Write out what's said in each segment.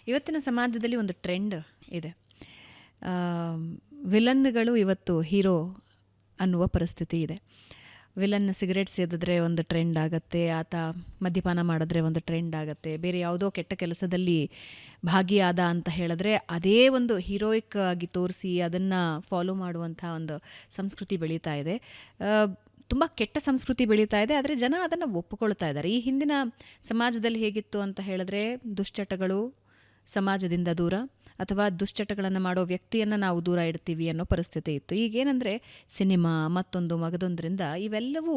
ಇವತ್ತಿನ ಸಮಾಜದಲ್ಲಿ ಒಂದು ಟ್ರೆಂಡ್ ಇದೆ. ವಿಲನ್ಗಳು ಇವತ್ತು ಹೀರೋ ಅನ್ನುವ ಪರಿಸ್ಥಿತಿ ಇದೆ. ವಿಲನ್ ಸಿಗರೇಟ್ ಸೇದಿದ್ರೆ ಒಂದು ಟ್ರೆಂಡ್ ಆಗುತ್ತೆ, ಆತ ಮದ್ಯಪಾನ ಮಾಡಿದ್ರೆ ಒಂದು ಟ್ರೆಂಡ್ ಆಗುತ್ತೆ, ಬೇರೆ ಯಾವುದೋ ಕೆಟ್ಟ ಕೆಲಸದಲ್ಲಿ ಭಾಗಿಯಾದ ಅಂತ ಹೇಳಿದ್ರೆ ಅದೇ ಒಂದು ಹೀರೋಯಿಕ್ ಆಗಿ ತೋರಿಸಿ ಅದನ್ನು ಫಾಲೋ ಮಾಡುವಂಥ ಒಂದು ಸಂಸ್ಕೃತಿ ಬೆಳೀತಾ ಇದೆ. ತುಂಬ ಕೆಟ್ಟ ಸಂಸ್ಕೃತಿ ಬೆಳೀತಾ ಇದೆ, ಆದರೆ ಜನ ಅದನ್ನು ಒಪ್ಪಿಕೊಳ್ತಾ ಇದ್ದಾರೆ. ಈ ಹಿಂದಿನ ಸಮಾಜದಲ್ಲಿ ಹೇಗಿತ್ತು ಅಂತ ಹೇಳಿದ್ರೆ ದುಶ್ಚಟಗಳು ಸಮಾಜದಿಂದ ದೂರ, ಅಥವಾ ದುಶ್ಚಟಗಳನ್ನು ಮಾಡೋ ವ್ಯಕ್ತಿಯನ್ನು ನಾವು ದೂರ ಇಡ್ತೀವಿ ಅನ್ನೋ ಪರಿಸ್ಥಿತಿ ಇತ್ತು. ಈಗೇನೆಂದರೆ ಸಿನಿಮಾ ಮತ್ತೊಂದು ಮಗದೊಂದರಿಂದ ಇವೆಲ್ಲವೂ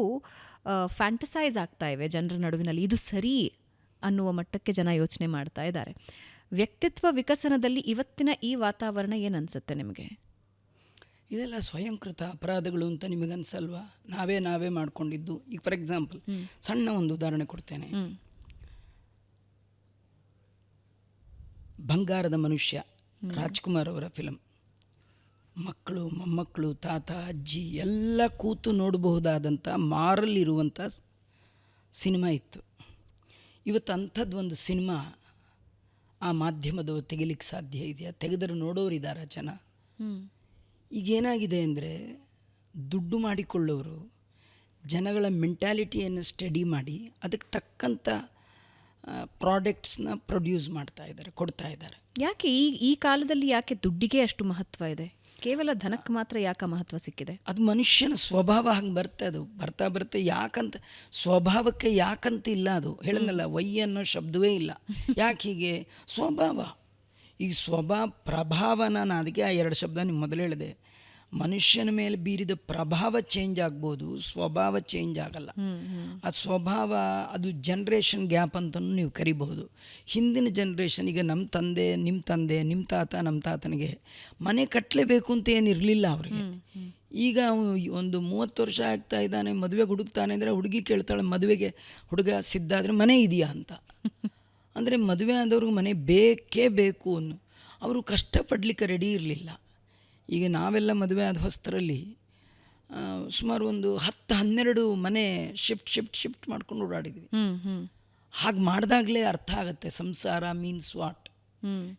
ಫ್ಯಾಂಟಸೈಸ್ ಆಗ್ತಾ ಇವೆ ಜನರ ನಡುವಿನಲ್ಲಿ. ಇದು ಸರಿ ಅನ್ನುವ ಮಟ್ಟಕ್ಕೆ ಜನ ಯೋಚನೆ ಮಾಡ್ತಾ ಇದ್ದಾರೆ. ವ್ಯಕ್ತಿತ್ವ ವಿಕಸನದಲ್ಲಿ ಇವತ್ತಿನ ಈ ವಾತಾವರಣ ಏನನ್ಸುತ್ತೆ ನಿಮಗೆ? ಇದೆಲ್ಲ ಸ್ವಯಂಕೃತ ಅಪರಾಧಗಳು ಅಂತ ನಿಮಗನ್ಸಲ್ವಾ? ನಾವೇ ಮಾಡ್ಕೊಂಡಿದ್ದು. ಈಗ ಫಾರ್ ಎಕ್ಸಾಂಪಲ್ ಸಣ್ಣ ಒಂದು ಉದಾಹರಣೆ ಕೊಡ್ತೇನೆ. ಬಂಗಾರದ ಮನುಷ್ಯ, ರಾಜ್ಕುಮಾರ್ ಅವರ ಫಿಲಮ್. ಮಕ್ಕಳು, ಮೊಮ್ಮಕ್ಕಳು, ತಾತ, ಅಜ್ಜಿ ಎಲ್ಲ ಕೂತು ನೋಡಬಹುದಾದಂಥ ಮಾರಲ್ ಇರುವಂಥ ಸಿನಿಮಾ ಇತ್ತು. ಇವತ್ತು ಅಂಥದ್ದು ಒಂದು ಸಿನಿಮಾ ಆ ಮಾಧ್ಯಮದವರು ತೆಗಿಲಿಕ್ಕೆ ಸಾಧ್ಯ ಇದೆಯಾ? ತೆಗೆದರೆ ನೋಡೋರಿದ್ದಾರೆ ಜನ. ಈಗೇನಾಗಿದೆ ಅಂದರೆ, ದುಡ್ಡು ಮಾಡಿಕೊಳ್ಳೋರು ಜನಗಳ ಮೆಂಟ್ಯಾಲಿಟಿಯನ್ನು ಸ್ಟಡಿ ಮಾಡಿ ಅದಕ್ಕೆ ತಕ್ಕಂಥ ಪ್ರಾಡಕ್ಟ್ಸ್ನ ಪ್ರೊಡ್ಯೂಸ್ ಮಾಡ್ತಾ ಇದ್ದಾರೆ, ಕೊಡ್ತಾ ಇದ್ದಾರೆ. ಯಾಕೆ ಈ ಕಾಲದಲ್ಲಿ ಯಾಕೆ ದುಡ್ಡಿಗೆ ಅಷ್ಟು ಮಹತ್ವ ಇದೆ? ಕೇವಲ ಧನಕ್ಕೆ ಮಾತ್ರ ಯಾಕೆ ಮಹತ್ವ ಸಿಕ್ಕಿದೆ? ಅದು ಮನುಷ್ಯನ ಸ್ವಭಾವ ಹಂಗೆ ಬರ್ತದೆ. ಅದು ಬರ್ತಾ ಯಾಕಂತ ಸ್ವಭಾವಕ್ಕೆ ಯಾಕಂತ ಇಲ್ಲ. ಅದು ಹೇಳಿದ್ನಲ್ಲ, ವೈ ಅನ್ನೋ ಶಬ್ದವೇ ಇಲ್ಲ. ಯಾಕೆ ಹೀಗೆ? ಸ್ವಭಾವ. ಈ ಪ್ರಭಾವನ ನಾನು ಅದಕ್ಕೆ ಆ ಎರಡು ಶಬ್ದ ನಿಮ್ಗೆ ಮೊದಲು ಹೇಳಿದೆ. ಮನುಷ್ಯನ ಮೇಲೆ ಬೀರಿದ ಪ್ರಭಾವ ಚೇಂಜ್ ಆಗ್ಬೋದು, ಸ್ವಭಾವ ಚೇಂಜ್ ಆಗಲ್ಲ. ಆ ಸ್ವಭಾವ ಅದು ಜನ್ರೇಷನ್ ಗ್ಯಾಪ್ ಅಂತಲೂ ನೀವು ಕರಿಬಹುದು. ಹಿಂದಿನ ಜನ್ರೇಷನ್, ಈಗ ನಮ್ಮ ತಂದೆ, ನಿಮ್ಮ ತಾತ, ನಮ್ಮ ತಾತನಿಗೆ ಮನೆ ಕಟ್ಟಲೇಬೇಕು ಅಂತ ಏನಿರಲಿಲ್ಲ ಅವ್ರಿಗೆ. ಈಗ ಒಂದು 30 ವರ್ಷ ಆಗ್ತಾ ಇದ್ದಾನೆ, ಮದುವೆಗೆ ಹುಡುಕ್ತಾನೆ ಅಂದರೆ ಹುಡುಗಿ ಕೇಳ್ತಾಳೆ, ಮದುವೆಗೆ ಹುಡುಗ ಸಿದ್ಧ ಆದರೆ ಮನೆ ಇದೆಯಾ ಅಂತ. ಅಂದರೆ ಮದುವೆ ಆದವ್ರಿಗೆ ಮನೆ ಬೇಕೇ ಬೇಕು ಅನ್ನೋ, ಅವರು ಕಷ್ಟಪಡಲಿಕ್ಕೆ ರೆಡಿ ಇರಲಿಲ್ಲ. ಈಗ ನಾವೆಲ್ಲ ಮದುವೆ ಆದ ಹೊಸ್ತರಲ್ಲಿ ಸುಮಾರು ಒಂದು 10-12 ಮನೆ ಶಿಫ್ಟ್ ಮಾಡ್ಕೊಂಡು ಓಡಾಡಿದ್ವಿ. ಹಾಗೆ ಮಾಡಿದಾಗಲೇ ಅರ್ಥ ಆಗುತ್ತೆ ಸಂಸಾರ ಮೀನ್ಸ್ ವಾಟ್.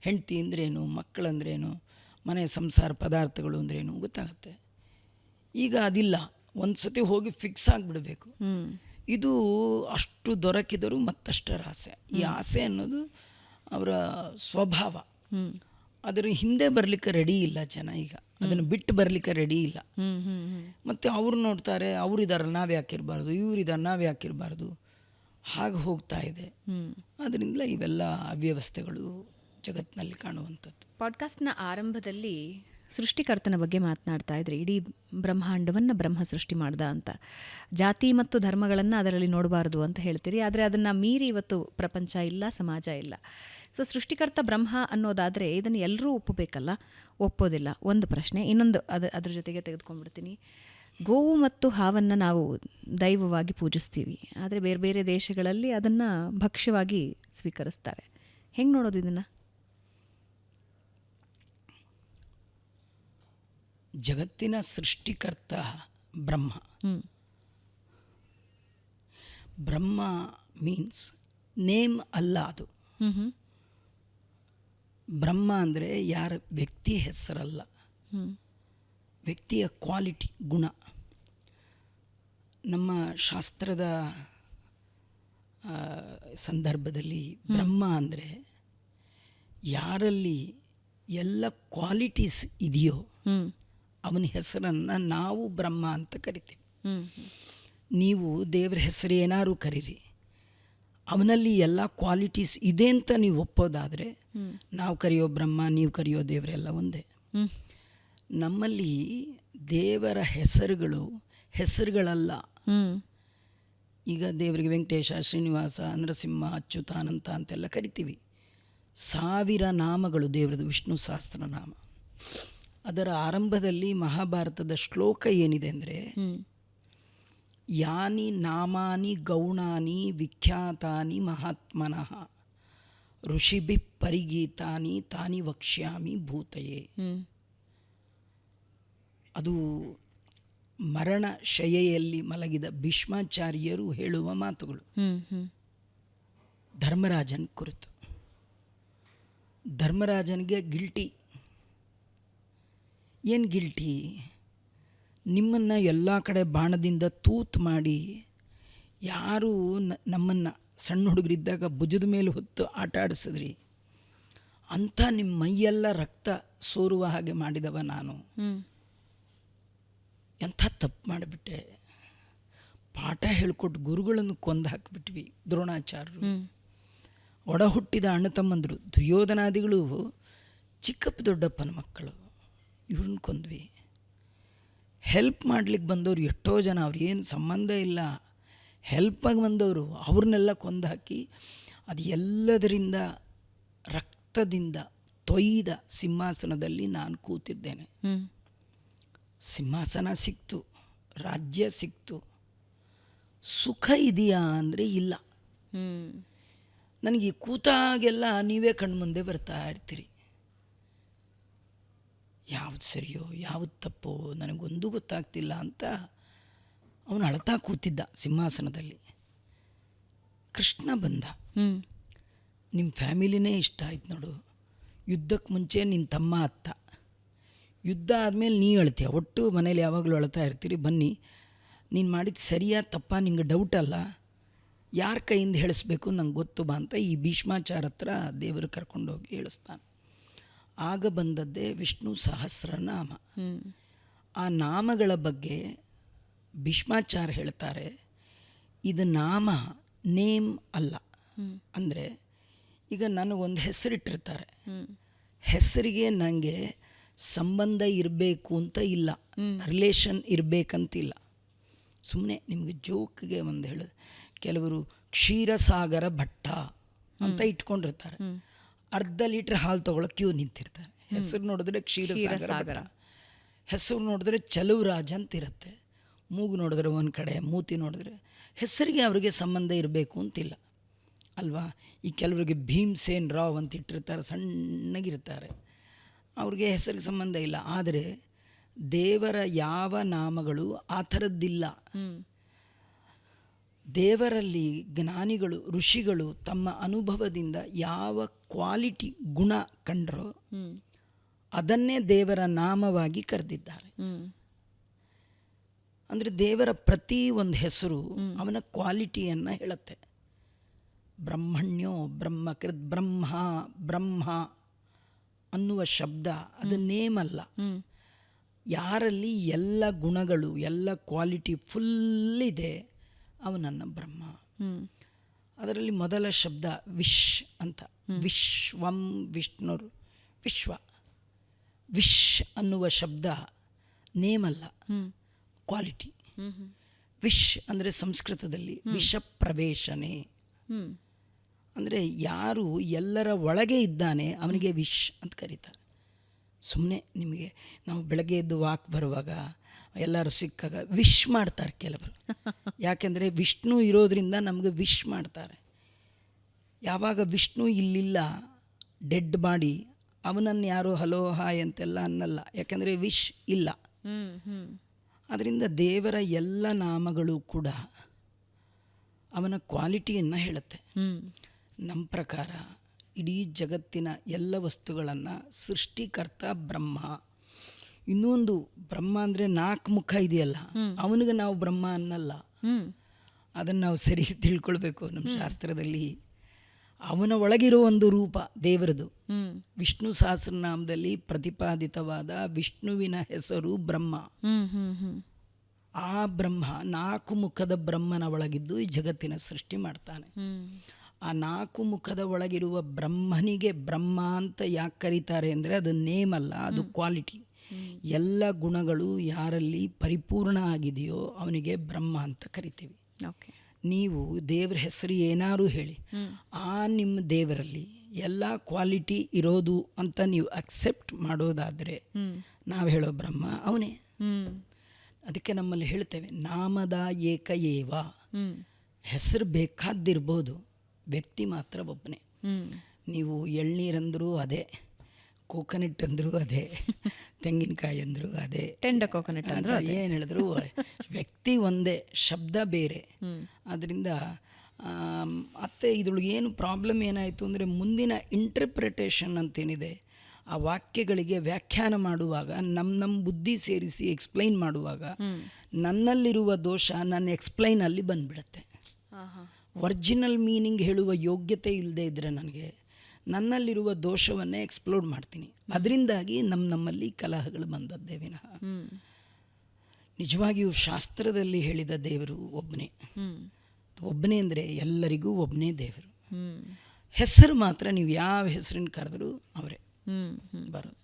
ಹೆಂಡತಿ ಅಂದ್ರೇನು, ಮಕ್ಕಳಂದ್ರೇನು, ಮನೆ ಸಂಸಾರ ಪದಾರ್ಥಗಳು ಅಂದ್ರೇನು ಗೊತ್ತಾಗುತ್ತೆ. ಈಗ ಅದಿಲ್ಲ, ಒಂದು ಸತಿ ಹೋಗಿ ಫಿಕ್ಸ್ ಆಗಿಬಿಡಬೇಕು. ಇದು ಅಷ್ಟು ದೊರಕಿದರೂ ಮತ್ತಷ್ಟರ ಆಸೆ. ಈ ಆಸೆ ಅನ್ನೋದು ಅವರ ಸ್ವಭಾವ. ಅದರ ಹಿಂದೆ ಬರಲಿಕ್ಕೆ ರೆಡಿ ಇಲ್ಲ ಜನ. ಈಗ ಅದನ್ನು ಬಿಟ್ಟು ಬರಲಿಕ್ಕೆ ರೆಡಿ ಇಲ್ಲ. ಮತ್ತು ಅವ್ರು ನೋಡ್ತಾರೆ, ಅವರಿದಾರಲ್ಲ ನಾವು ಯಾಕಿರಬಾರ್ದು, ಇವರಿದ್ದಾರೆ ನಾವು ಯಾಕಿರಬಾರ್ದು, ಹಾಗೆ ಹೋಗ್ತಾ ಇದೆ. ಅದರಿಂದ ಇವೆಲ್ಲ ಅವ್ಯವಸ್ಥೆಗಳು ಜಗತ್ತಿನಲ್ಲಿ ಕಾಣುವಂಥದ್ದು. ಪಾಡ್ಕಾಸ್ಟ್ನ ಆರಂಭದಲ್ಲಿ ಸೃಷ್ಟಿಕರ್ತನ ಬಗ್ಗೆ ಮಾತನಾಡ್ತಾ ಇದ್ರಿ. ಇಡೀ ಬ್ರಹ್ಮಾಂಡವನ್ನು ಬ್ರಹ್ಮ ಸೃಷ್ಟಿ ಮಾಡ್ದ ಅಂತ. ಜಾತಿ ಮತ್ತು ಧರ್ಮಗಳನ್ನು ಅದರಲ್ಲಿ ನೋಡಬಾರ್ದು ಅಂತ ಹೇಳ್ತೀರಿ. ಆದರೆ ಅದನ್ನು ಮೀರಿ ಇವತ್ತು ಪ್ರಪಂಚ ಇಲ್ಲ, ಸಮಾಜ ಇಲ್ಲ. ಸೊ ಸೃಷ್ಟಿಕರ್ತ ಬ್ರಹ್ಮ ಅನ್ನೋದಾದರೆ ಇದನ್ನು ಎಲ್ಲರೂ ಒಪ್ಪಬೇಕಲ್ಲ? ಒಪ್ಪೋದಿಲ್ಲ. ಒಂದು ಪ್ರಶ್ನೆ. ಇನ್ನೊಂದು ಅದ್ರ ಜೊತೆಗೆ ತೆಗೆದುಕೊಂಡ್ಬಿಡ್ತೀನಿ. ಗೋವು ಮತ್ತು ಹಾವನ್ನು ನಾವು ದೈವವಾಗಿ ಪೂಜಿಸ್ತೀವಿ, ಆದರೆ ಬೇರೆ ಬೇರೆ ದೇಶಗಳಲ್ಲಿ ಅದನ್ನು ಭಕ್ಷ್ಯವಾಗಿ ಸ್ವೀಕರಿಸ್ತಾರೆ. ಹೆಂಗೆ ನೋಡೋದು ಇದನ್ನು? ಜಗತ್ತಿನ ಸೃಷ್ಟಿಕರ್ತ ಬ್ರಹ್ಮ. ಬ್ರಹ್ಮ ಮೀನ್ಸ್ ನೇಮ್ ಅಲ್ಲ ಅದು. ಬ್ರಹ್ಮ ಅಂದರೆ ಯಾರ ವ್ಯಕ್ತಿ ಹೆಸರಲ್ಲ, ವ್ಯಕ್ತಿಯ ಕ್ವಾಲಿಟಿ, ಗುಣ. ನಮ್ಮ ಶಾಸ್ತ್ರದ ಸಂದರ್ಭದಲ್ಲಿ ಬ್ರಹ್ಮ ಅಂದರೆ ಯಾರಲ್ಲಿ ಎಲ್ಲ ಕ್ವಾಲಿಟೀಸ್ ಇದೆಯೋ ಅವನ ಹೆಸರನ್ನು ನಾವು ಬ್ರಹ್ಮ ಅಂತ ಕರಿತೀವಿ. ನೀವು ದೇವರ ಹೆಸರು ಏನಾದ್ರು ಕರೀರಿ, ಅವನಲ್ಲಿ ಎಲ್ಲ ಕ್ವಾಲಿಟೀಸ್ ಇದೆ ಅಂತ ನೀವು ಒಪ್ಪೋದಾದರೆ ನಾವು ಕರೆಯೋ ಬ್ರಹ್ಮ, ನೀವು ಕರೆಯೋ ದೇವರೆಲ್ಲ ಒಂದೇ. ನಮ್ಮಲ್ಲಿ ದೇವರ ಹೆಸರುಗಳಲ್ಲ. ಈಗ ದೇವರಿಗೆ ವೆಂಕಟೇಶ, ಶ್ರೀನಿವಾಸ, ನರಸಿಂಹ, ಅಚ್ಯುತ, ಅನಂತ ಅಂತೆಲ್ಲ ಕರಿತೀವಿ. 1000 ನಾಮಗಳು ದೇವರದು, ವಿಷ್ಣು ಸಹಸ್ರನಾಮ. ಅದರ ಆರಂಭದಲ್ಲಿ ಮಹಾಭಾರತದ ಶ್ಲೋಕ ಏನಿದೆ ಅಂದರೆ, ಯಾನಿ ನಾಮಾನಿ ಗೌಣಾನಿ ವಿಖ್ಯಾತಾನಿ ಮಹಾತ್ಮನಃ ಋಷಿಭಿ ಪರಿಗೀತಾನಿ ತಾನಿ ವಕ್ಷ್ಯಾಮಿ ಭೂತಯೇ. ಅದು ಮರಣ ಶಯ್ಯೆಯಲ್ಲಿ ಮಲಗಿದ ಭೀಷ್ಮಾಚಾರ್ಯರು ಹೇಳುವ ಮಾತುಗಳು ಧರ್ಮರಾಜನ್ ಕುರಿತು. ಧರ್ಮರಾಜನಿಗೆ ಗಿಲ್ಟಿ. ಏನು ಗಿಲ್ಟಿ? ನಿಮ್ಮನ್ನು ಎಲ್ಲ ಕಡೆ ಬಾಣದಿಂದ ತೂತು ಮಾಡಿ, ಯಾರು ನಮ್ಮನ್ನು ಸಣ್ಣ ಹುಡುಗರಿದ್ದಾಗ ಭುಜದ ಮೇಲೆ ಹೊತ್ತು ಆಟ ಆಡಿಸಿದ್ರಿ, ಅಂಥ ನಿಮ್ಮ ಮೈಯೆಲ್ಲ ರಕ್ತ ಸೋರುವ ಹಾಗೆ ಮಾಡಿದವ ನಾನು. ಎಂಥ ತಪ್ಪು ಮಾಡಿಬಿಟ್ಟೆ. ಪಾಠ ಹೇಳ್ಕೊಟ್ಟು ಗುರುಗಳನ್ನು ಕೊಂದು ಹಾಕಿಬಿಟ್ವಿ ದ್ರೋಣಾಚಾರ್ಯರು. ಒಡ ಹುಟ್ಟಿದ ಅಣ್ಣ ತಮ್ಮಂದರು ದುರ್ಯೋಧನಾದಿಗಳು ಚಿಕ್ಕಪ್ಪ ದೊಡ್ಡಪ್ಪನ ಮಕ್ಕಳು, ಇವ್ರನ್ನ ಕೊಂದ್ವಿ. ಹೆಲ್ಪ್ ಮಾಡ್ಲಿಕ್ಕೆ ಬಂದವರು ಎಷ್ಟೋ ಜನ, ಅವ್ರಿಗೇನು ಸಂಬಂಧ ಇಲ್ಲ, ಹೆಲ್ಪಾಗಿ ಬಂದವರು, ಅವ್ರನ್ನೆಲ್ಲ ಕೊಂದು ಹಾಕಿ ಅದು ಎಲ್ಲದರಿಂದ ರಕ್ತದಿಂದ ತೊಯ್ದ ಸಿಂಹಾಸನದಲ್ಲಿ ನಾನು ಕೂತಿದ್ದೇನೆ. ಸಿಂಹಾಸನ ಸಿಕ್ತು, ರಾಜ್ಯ ಸಿಕ್ತು, ಸುಖ ಇದೆಯಾ ಅಂದರೆ ಇಲ್ಲ. ನನಗೆ ಕೂತಾಗೆಲ್ಲ ನೀವೇ ಕಣ್ಮುಂದೆ ಬರ್ತಾ ಇರ್ತೀರಿ. ಯಾವುದು ಸರಿಯೋ ಯಾವುದು ತಪ್ಪೋ ನನಗೊಂದು ಗೊತ್ತಾಗ್ತಿಲ್ಲ ಅಂತ ಅವನು ಅಳ್ತಾ ಕೂತಿದ್ದ ಸಿಂಹಾಸನದಲ್ಲಿ. ಕೃಷ್ಣ ಬಂದ. ನಿಮ್ಮ ಫ್ಯಾಮಿಲಿನೇ ಇಷ್ಟ ಆಯ್ತು ನೋಡು, ಯುದ್ಧಕ್ಕೆ ಮುಂಚೆ ನಿನ್ನ ತಮ್ಮ ಅತ್ತ, ಯುದ್ಧ ಆದಮೇಲೆ ನೀ ಅಳ್ತೀಯ, ಒಟ್ಟು ಮನೇಲಿ ಯಾವಾಗಲೂ ಅಳ್ತಾ ಇರ್ತೀರಿ, ಬನ್ನಿ ನೀನು ಮಾಡಿದ್ದು ಸರಿಯಾ ತಪ್ಪ ನಿಂಗೆ ಡೌಟ್ ಅಲ್ಲ, ಯಾರ ಕೈಯಿಂದ ಹೇಳಿಸ್ಬೇಕು ನಂಗೆ ಗೊತ್ತು ಬಾ ಅಂತ ಈ ಭೀಷ್ಮಾಚಾರ ಹತ್ರ ದೇವರು ಕರ್ಕೊಂಡೋಗಿ ಹೇಳಿಸ್ತಾನೆ. ಆಗ ಬಂದದ್ದೇ ವಿಷ್ಣು ಸಹಸ್ರನಾಮ. ಆ ನಾಮಗಳ ಬಗ್ಗೆ ಭೀಷ್ಮಾಚಾರ ಹೇಳ್ತಾರೆ, ಇದು ನಾಮ ನೇಮ್ ಅಲ್ಲ. ಅಂದರೆ ಈಗ ನನಗೊಂದು ಹೆಸರಿಟ್ಟಿರ್ತಾರೆ, ಹೆಸರಿಗೆ ನನಗೆ ಸಂಬಂಧ ಇರಬೇಕು ಅಂತ ಇಲ್ಲ, ರಿಲೇಷನ್ ಇರಬೇಕಂತಿಲ್ಲ. ಸುಮ್ಮನೆ ನಿಮಗೆ ಜೋಕ್ಗೆ ಒಂದು ಹೇಳೋದು, ಕೆಲವರು ಕ್ಷೀರಸಾಗರ ಭಟ್ಟ ಅಂತ ಇಟ್ಕೊಂಡಿರ್ತಾರೆ, ಅರ್ಧ ಲೀಟ್ರ್ ಹಾಲು ತೊಗೊಳಕ್ಕೆ ಕ್ಯೂ ನಿಂತಿರ್ತಾರೆ. ಹೆಸರು ನೋಡಿದ್ರೆ ಕ್ಷೀರಸಾಗರ ಭಟ್ಟ, ಹೆಸರು ನೋಡಿದ್ರೆ ಚಲುವರಾಜ ಅಂತಿರುತ್ತೆ, ಮೂಗು ನೋಡಿದ್ರೆ ಒಂದು ಕಡೆ, ಮೂತಿ ನೋಡಿದ್ರೆ, ಹೆಸರಿಗೆ ಅವರಿಗೆ ಸಂಬಂಧ ಇರಬೇಕು ಅಂತಿಲ್ಲ ಅಲ್ವಾ. ಈ ಕೆಲವರಿಗೆ ಭೀಮ್ಸೇನ್ ರಾವ್ ಅಂತ ಇಟ್ಟಿರ್ತಾರೆ, ಸಣ್ಣಗಿರ್ತಾರೆ, ಅವ್ರಿಗೆ ಹೆಸರಿಗೆ ಸಂಬಂಧ ಇಲ್ಲ. ಆದರೆ ದೇವರ ಯಾವ ನಾಮಗಳು ಆ ಥರದ್ದಿಲ್ಲ. ದೇವರಲ್ಲಿ ಜ್ಞಾನಿಗಳು ಋಷಿಗಳು ತಮ್ಮ ಅನುಭವದಿಂದ ಯಾವ ಕ್ವಾಲಿಟಿ ಗುಣ ಕಂಡ್ರೋ ಅದನ್ನೇ ದೇವರ ನಾಮವಾಗಿ ಕರೆದಿದ್ದಾರೆ. ಅಂದರೆ ದೇವರ ಪ್ರತಿ ಒಂದು ಹೆಸರು ಅವನ ಕ್ವಾಲಿಟಿಯನ್ನು ಹೇಳುತ್ತೆ. ಬ್ರಹ್ಮಣ್ಯೋ ಬ್ರಹ್ಮಕೃತ್ ಬ್ರಹ್ಮ ಬ್ರಹ್ಮ ಅನ್ನುವ ಶಬ್ದ ಅದು ನೇಮಲ್ಲ. ಯಾರಲ್ಲಿ ಎಲ್ಲ ಗುಣಗಳು ಎಲ್ಲ ಕ್ವಾಲಿಟಿ ಫುಲ್ ಇದೆ ಅವನನ್ನ ಬ್ರಹ್ಮ. ಅದರಲ್ಲಿ ಮೊದಲ ಶಬ್ದ ವಿಶ್ ಅಂತ, ವಿಶ್ವಂ ವಿಷ್ಣುರು ವಿಶ್ವ. ವಿಶ್ ಅನ್ನುವ ಶಬ್ದ ನೇಮಲ್ಲ, ಕ್ವಾಲಿಟಿ. ವಿಶ್ ಅಂದರೆ ಸಂಸ್ಕೃತದಲ್ಲಿ ವಿಷ ಪ್ರವೇಶನೆ, ಅಂದರೆ ಯಾರು ಎಲ್ಲರ ಒಳಗೆ ಇದ್ದಾನೆ ಅವನಿಗೆ ವಿಶ್ ಅಂತ ಕರೀತಾರೆ. ಸುಮ್ಮನೆ ನಿಮಗೆ ನಾವು ಬೆಳಗ್ಗೆ ಎದ್ದು ವಾಕ್ ಬರುವಾಗ ಎಲ್ಲರೂ ಸಿಕ್ಕಾಗ ವಿಶ್ ಮಾಡ್ತಾರೆ ಕೆಲವರು, ಯಾಕೆಂದರೆ ವಿಷ್ಣು ಇರೋದ್ರಿಂದ ನಮಗೆ ವಿಶ್ ಮಾಡ್ತಾರೆ. ಯಾವಾಗ ವಿಷ್ಣು ಇಲ್ಲಿಲ್ಲ, ಡೆಡ್ ಬಾಡಿ, ಅವನನ್ನು ಯಾರು ಹಲೋ ಹಾಯ್ ಅಂತೆಲ್ಲ ಅನ್ನಲ್ಲ, ಯಾಕೆಂದರೆ ವಿಶ್ ಇಲ್ಲ. ಅದರಿಂದ ದೇವರ ಎಲ್ಲ ನಾಮಗಳು ಕೂಡ ಅವನ ಕ್ವಾಲಿಟಿಯನ್ನು ಹೇಳುತ್ತೆ. ನಮ್ಮ ಪ್ರಕಾರ ಇಡೀ ಜಗತ್ತಿನ ಎಲ್ಲ ವಸ್ತುಗಳನ್ನು ಸೃಷ್ಟಿಕರ್ತ ಬ್ರಹ್ಮ. ಇನ್ನೊಂದು ಬ್ರಹ್ಮ ಅಂದರೆ 4 ಮುಖ ಇದೆಯಲ್ಲ, ಅವನಿಗೆ ನಾವು ಬ್ರಹ್ಮ ಅನ್ನಲ್ಲ. ಅದನ್ನು ನಾವು ಸರಿ ತಿಳ್ಕೊಳ್ಬೇಕು. ನಮ್ಮ ಶಾಸ್ತ್ರದಲ್ಲಿ ಅವನ ಒಳಗಿರೋ ಒಂದು ರೂಪ ದೇವರದು. ವಿಷ್ಣು ಸಹಸ್ರನಾಮದಲ್ಲಿ ಪ್ರತಿಪಾದಿತವಾದ ವಿಷ್ಣುವಿನ ಹೆಸರು ಬ್ರಹ್ಮ. ಆ ಬ್ರಹ್ಮ 4 ಮುಖದ ಬ್ರಹ್ಮನ ಒಳಗಿದ್ದು ಈ ಜಗತ್ತಿನ ಸೃಷ್ಟಿ ಮಾಡ್ತಾನೆ. ಆ 4 ಮುಖದ ಒಳಗಿರುವ ಬ್ರಹ್ಮನಿಗೆ ಬ್ರಹ್ಮ ಅಂತ ಯಾಕೆ ಕರೀತಾರೆ ಅಂದರೆ ಅದು ನೇಮ್ ಅಲ್ಲ, ಅದು ಕ್ವಾಲಿಟಿ. ಎಲ್ಲ ಗುಣಗಳು ಯಾರಲ್ಲಿ ಪರಿಪೂರ್ಣ ಆಗಿದೆಯೋ ಅವನಿಗೆ ಬ್ರಹ್ಮ ಅಂತ ಕರಿತೀವಿ. ನೀವು ದೇವ್ರ ಹೆಸರು ಏನಾರು ಹೇಳಿ, ಆ ನಿಮ್ಮ ದೇವರಲ್ಲಿ ಎಲ್ಲ ಕ್ವಾಲಿಟಿ ಇರೋದು ಅಂತ ನೀವು ಅಕ್ಸೆಪ್ಟ್ ಮಾಡೋದಾದರೆ ನಾವು ಹೇಳೋ ಬ್ರಹ್ಮ ಅವನೇ. ಅದಕ್ಕೆ ನಮ್ಮಲ್ಲಿ ಹೇಳ್ತೇವೆ ನಾಮದ ಏಕ ಏವ. ಹೆಸರು ಬೇಕಾದಿರ್ಬೋದು, ವ್ಯಕ್ತಿ ಮಾತ್ರ ಒಬ್ಬನೇ. ನೀವು ಎಳ್ನೀರಂದರೂ ಅದೇ, ಕೋಕೋನಟ್ ಅಂದರೂ ಅದೇ, ತೆಂಗಿನಕಾಯಿ ಅಂದರೂ ಅದೇ, ಟೆಂಡ ಕೋಕೋನಟ್ ಅಂದರೂ ಏನು ಹೇಳಿದ್ರು ವ್ಯಕ್ತಿ ಒಂದೇ, ಶಬ್ದ ಬೇರೆ. ಆದ್ದರಿಂದ ಮತ್ತು ಇದ್ರೊಳಗೆ ಏನು ಪ್ರಾಬ್ಲಮ್ ಏನಾಯಿತು ಅಂದರೆ ಮುಂದಿನ ಇಂಟರ್ಪ್ರಿಟೇಷನ್ ಅಂತೇನಿದೆ ಆ ವಾಕ್ಯಗಳಿಗೆ ವ್ಯಾಖ್ಯಾನ ಮಾಡುವಾಗ ನಮ್ಮ ಬುದ್ಧಿ ಸೇರಿಸಿ ಎಕ್ಸ್ಪ್ಲೈನ್ ಮಾಡುವಾಗ ನನ್ನಲ್ಲಿರುವ ದೋಷ ನನ್ನ ಎಕ್ಸ್ಪ್ಲೈನಲ್ಲಿ ಬಂದುಬಿಡುತ್ತೆ. ಒರಿಜಿನಲ್ ಮೀನಿಂಗ್ ಹೇಳುವ ಯೋಗ್ಯತೆ ಇಲ್ಲದೆ ಇದ್ದರೆ ನನಗೆ ನನ್ನಲ್ಲಿರುವ ದೋಷವನ್ನೇ ಎಕ್ಸ್ಪ್ಲೋರ್ ಮಾಡ್ತೀನಿ. ಅದರಿಂದಾಗಿ ನಮ್ಮಲ್ಲಿ ಕಲಹಗಳು ಬಂದದ್ದೇ ವಿನಃ ನಿಜವಾಗಿಯೂ ಶಾಸ್ತ್ರದಲ್ಲಿ ಹೇಳಿದ ದೇವರು ಒಬ್ಬನೇ. ಒಬ್ಬನೇ ಅಂದರೆ ಎಲ್ಲರಿಗೂ ಒಬ್ಬನೇ ದೇವರು. ಹೆಸರು ಮಾತ್ರ ನೀವು ಯಾವ ಹೆಸರನ್ನು ಕರೆದರೂ ಅವರೇ ಬರೋದು.